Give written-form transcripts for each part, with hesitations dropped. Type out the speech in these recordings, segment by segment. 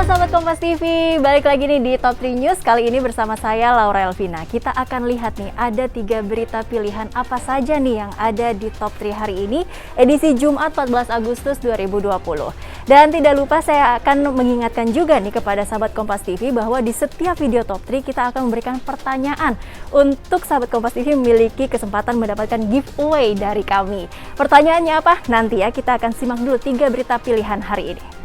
Halo Sobat Kompas TV, balik lagi nih di Top 3 News. Kali ini bersama saya Laura Elvina. Kita akan lihat nih ada 3 berita pilihan apa saja nih yang ada di Top 3 hari ini, edisi Jumat 14 Agustus 2020. Dan tidak lupa saya akan mengingatkan juga nih kepada Sobat Kompas TV bahwa di setiap video Top 3 kita akan memberikan pertanyaan untuk Sobat Kompas TV memiliki kesempatan mendapatkan giveaway dari kami. Pertanyaannya apa? Nanti ya kita akan simak dulu 3 berita pilihan hari ini.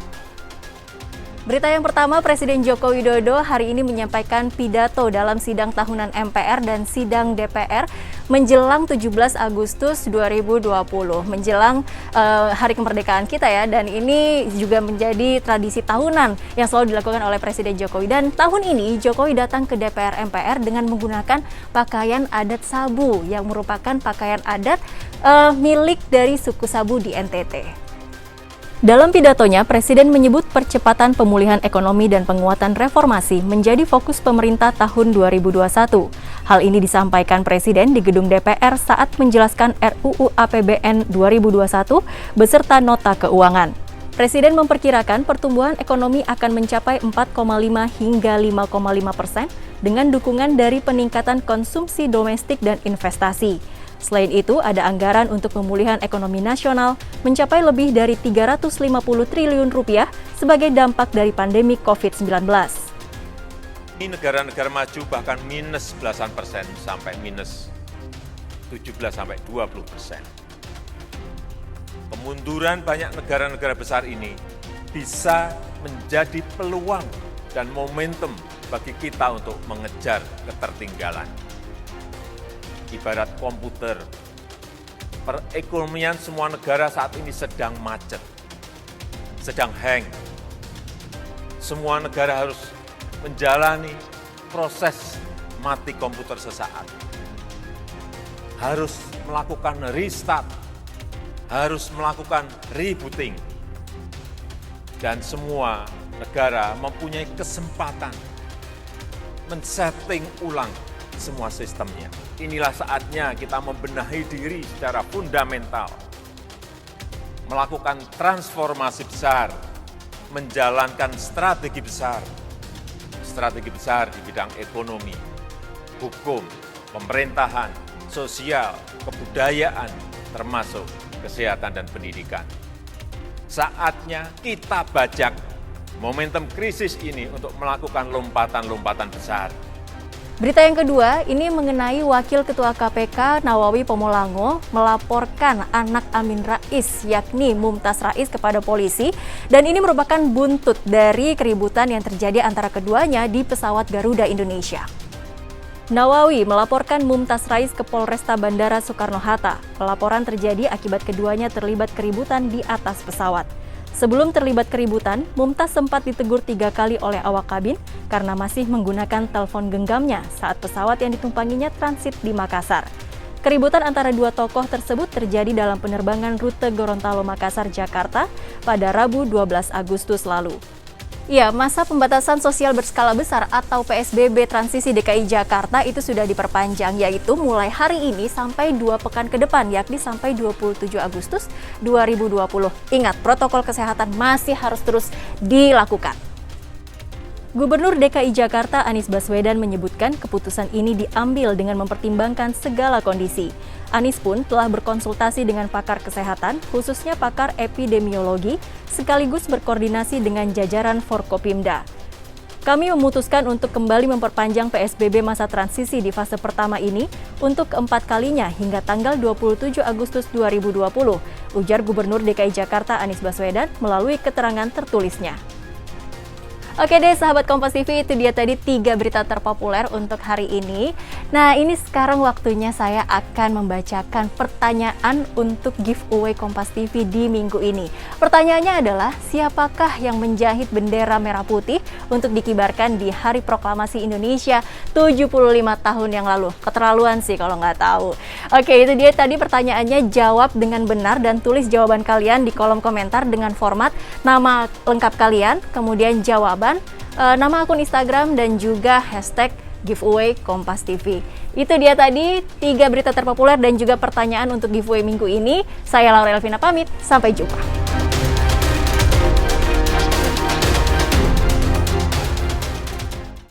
Berita yang pertama, Presiden Joko Widodo hari ini menyampaikan pidato dalam sidang tahunan MPR dan sidang DPR menjelang 17 Agustus 2020, menjelang hari kemerdekaan kita ya, dan ini juga menjadi tradisi tahunan yang selalu dilakukan oleh Presiden Jokowi. Dan tahun ini Jokowi datang ke DPR MPR dengan menggunakan pakaian adat Sabu yang merupakan pakaian adat milik dari suku Sabu di NTT. Dalam pidatonya, Presiden menyebut percepatan pemulihan ekonomi dan penguatan reformasi menjadi fokus pemerintah tahun 2021. Hal ini disampaikan Presiden di gedung DPR saat menjelaskan RUU APBN 2021 beserta nota keuangan. Presiden memperkirakan pertumbuhan ekonomi akan mencapai 4,5 hingga 5,5% dengan dukungan dari peningkatan konsumsi domestik dan investasi. Selain itu, ada anggaran untuk pemulihan ekonomi nasional mencapai lebih dari 350 triliun rupiah sebagai dampak dari pandemi COVID-19. Ini negara-negara maju bahkan minus belasan persen sampai minus 17-20%. Kemunduran banyak negara-negara besar ini bisa menjadi peluang dan momentum bagi kita untuk mengejar ketertinggalan. Ibarat komputer, perekonomian semua negara saat ini sedang macet, sedang hang. Semua negara harus menjalani proses mati komputer sesaat. Harus melakukan restart, harus melakukan rebooting. Dan semua negara mempunyai kesempatan men-setting ulang semua sistemnya. Inilah saatnya kita membenahi diri secara fundamental, melakukan transformasi besar, menjalankan strategi besar di bidang ekonomi, hukum, pemerintahan, sosial, kebudayaan, termasuk kesehatan dan pendidikan. Saatnya kita bajak momentum krisis ini untuk melakukan lompatan-lompatan besar. Berita yang kedua, ini mengenai Wakil Ketua KPK Nawawi Pomolango melaporkan anak Amin Rais, yakni Mumtaz Rais kepada polisi, dan ini merupakan buntut dari keributan yang terjadi antara keduanya di pesawat Garuda Indonesia. Nawawi melaporkan Mumtaz Rais ke Polresta Bandara Soekarno-Hatta. Pelaporan terjadi akibat keduanya terlibat keributan di atas pesawat. Sebelum terlibat keributan, Mumtaz sempat ditegur 3 kali oleh awak kabin karena masih menggunakan telepon genggamnya saat pesawat yang ditumpanginya transit di Makassar. Keributan antara dua tokoh tersebut terjadi dalam penerbangan rute Gorontalo-Makassar-Jakarta pada Rabu 12 Agustus lalu. Ya, masa pembatasan sosial berskala besar atau PSBB transisi DKI Jakarta itu sudah diperpanjang, yaitu mulai hari ini sampai 2 pekan ke depan, yakni sampai 27 Agustus 2020. Ingat, protokol kesehatan masih harus terus dilakukan. Gubernur DKI Jakarta Anies Baswedan menyebutkan keputusan ini diambil dengan mempertimbangkan segala kondisi. Anies pun telah berkonsultasi dengan pakar kesehatan, khususnya pakar epidemiologi, sekaligus berkoordinasi dengan jajaran Forkopimda. Kami memutuskan untuk kembali memperpanjang PSBB masa transisi di fase pertama ini untuk keempat kalinya hingga tanggal 27 Agustus 2020, ujar Gubernur DKI Jakarta Anies Baswedan melalui keterangan tertulisnya. Oke deh sahabat Kompas TV, itu dia tadi 3 berita terpopuler untuk hari ini. Nah ini sekarang waktunya saya akan membacakan pertanyaan untuk giveaway Kompas TV di minggu ini. Pertanyaannya adalah, siapakah yang menjahit bendera merah putih untuk dikibarkan di Hari Proklamasi Indonesia 75 tahun yang lalu? Keterlaluan sih kalau nggak tahu. Oke, itu dia tadi pertanyaannya, jawab dengan benar dan tulis jawaban kalian di kolom komentar dengan format nama lengkap kalian, kemudian jawaban, nama akun Instagram, dan juga hashtag giveaway Kompas TV. Itu dia tadi 3 berita terpopuler dan juga pertanyaan untuk giveaway minggu ini. Saya Laura Elvina pamit, sampai jumpa.